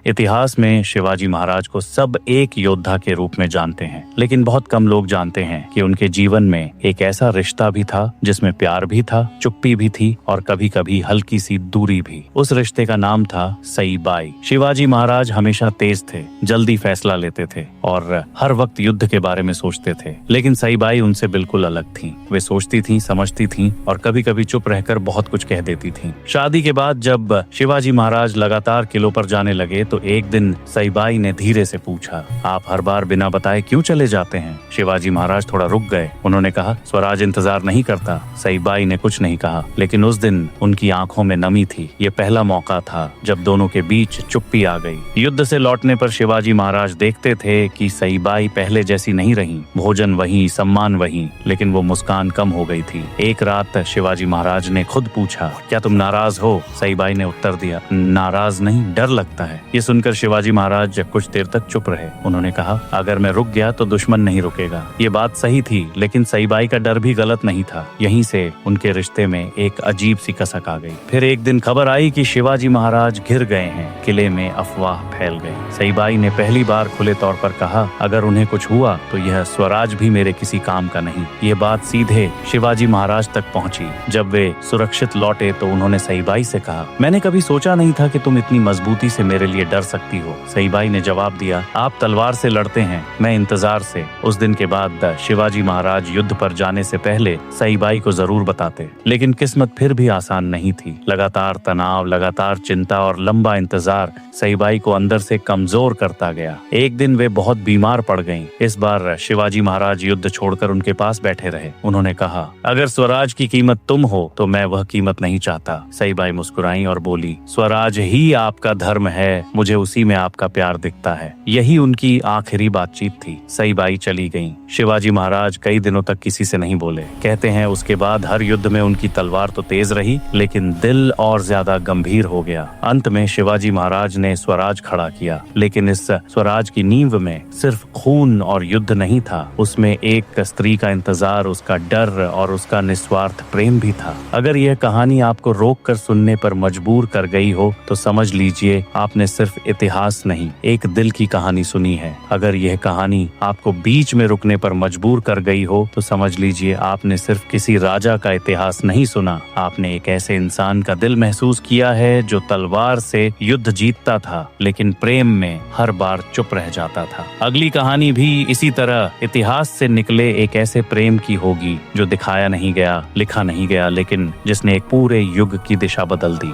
इतिहास में शिवाजी महाराज को सब एक योद्धा के रूप में जानते हैं, लेकिन बहुत कम लोग जानते हैं कि उनके जीवन में एक ऐसा रिश्ता भी था जिसमें प्यार भी था, चुप्पी भी थी और कभी कभी हल्की सी दूरी भी। उस रिश्ते का नाम था सईबाई। शिवाजी महाराज हमेशा तेज थे, जल्दी फैसला लेते थे और हर वक्त युद्ध के बारे में सोचते थे, लेकिन सईबाई उनसे बिल्कुल अलग थीं। वे सोचती थीं, समझती थीं और कभी कभी चुप रहकर बहुत कुछ कह देती थीं। शादी के बाद जब शिवाजी महाराज लगातार किलों पर जाने लगे तो एक दिन सईबाई ने धीरे से पूछा, आप हर बार बिना बताए क्यों चले जाते हैं? शिवाजी महाराज थोड़ा रुक गए। उन्होंने कहा, स्वराज इंतजार नहीं करता। सईबाई ने कुछ नहीं कहा, लेकिन उस दिन उनकी आंखों में नमी थी। ये पहला मौका था जब दोनों के बीच चुप्पी आ गई। युद्ध से लौटने पर शिवाजी महाराज देखते थे कि सईबाई पहले जैसी नहीं रही। भोजन वही, सम्मान वही, लेकिन वो मुस्कान कम हो गई थी। एक रात शिवाजी महाराज ने खुद पूछा, क्या तुम नाराज हो? सईबाई ने उत्तर दिया, नाराज नहीं, डर लगता है। ये सुनकर शिवाजी महाराज कुछ देर तक चुप रहे। उन्होंने कहा, अगर मैं रुक गया तो दुश्मन नहीं रुकेगा। ये बात सही थी, लेकिन सईबाई का डर भी गलत नहीं था। यहीं से उनके रिश्ते में एक अजीब सी कसक आ गई। फिर एक दिन खबर आई कि शिवाजी महाराज घिर गए हैं। किले में अफवाह फैल गई। सईबाई ने पहली बार खुले तौर पर कहा, अगर उन्हें कुछ हुआ तो यह स्वराज भी मेरे किसी काम का नहीं। ये बात सीधे शिवाजी महाराज तक पहुंची। जब वे सुरक्षित लौटे तो उन्होंने सईबाई से कहा, मैंने कभी सोचा नहीं था कि तुम इतनी मजबूती से मेरे लिए डर सकती हो। सईबाई ने जवाब दिया, आप तलवार से लड़ते हैं, मैं इंतजार से। उस दिन के बाद शिवाजी महाराज युद्ध पर जाने से पहले सईबाई को जरूर बताते, लेकिन किस्मत फिर भी आसान नहीं थी। लगातार तनाव, लगातार चिंता और लंबा इंतजार सईबाई को अंदर से कमजोर करता गया। एक दिन वे बहुत बीमार पड़ गईं। इस बार शिवाजी महाराज युद्ध छोड़कर उनके पास बैठे रहे। उन्होंने कहा, अगर स्वराज की कीमत तुम हो तो मैं वह कीमत नहीं चाहता। सईबाई मुस्कुराई और बोली, स्वराज ही आपका धर्म है, मुझे उसी में आपका प्यार दिखता है। यही उनकी आखिरी बातचीत थी। सईबाई चली गईं। शिवाजी महाराज कई दिनों तक किसी से नहीं बोले। कहते हैं उसके बाद हर युद्ध में उनकी तलवार तो तेज रही, लेकिन दिल और ज्यादा गंभीर हो गया। अंत में शिवाजी महाराज ने स्वराज खड़ा किया, लेकिन इस स्वराज की नींव में सिर्फ खून और युद्ध नहीं था, उसमें एक स्त्री का इंतजार, उसका डर और उसका निस्वार्थ प्रेम भी था। अगर यह कहानी आपको रोक कर सुनने पर मजबूर कर गई हो तो समझ लीजिए आपने सिर्फ इतिहास नहीं, एक दिल की कहानी सुनी है। अगर यह कहानी आपको बीच में रुकने पर मजबूर कर गई हो तो समझ लीजिए आपने सिर्फ किसी राजा का इतिहास नहीं सुना, आपने एक ऐसे इंसान का दिल महसूस किया है जो तलवार से युद्ध जीतता था, लेकिन प्रेम में हर बार चुप रह जाता था। अगली कहानी भी इसी तरह इतिहास से निकले एक ऐसे प्रेम की होगी जो दिखाया नहीं गया, लिखा नहीं गया, लेकिन जिसने एक पूरे युग की दिशा बदल दी।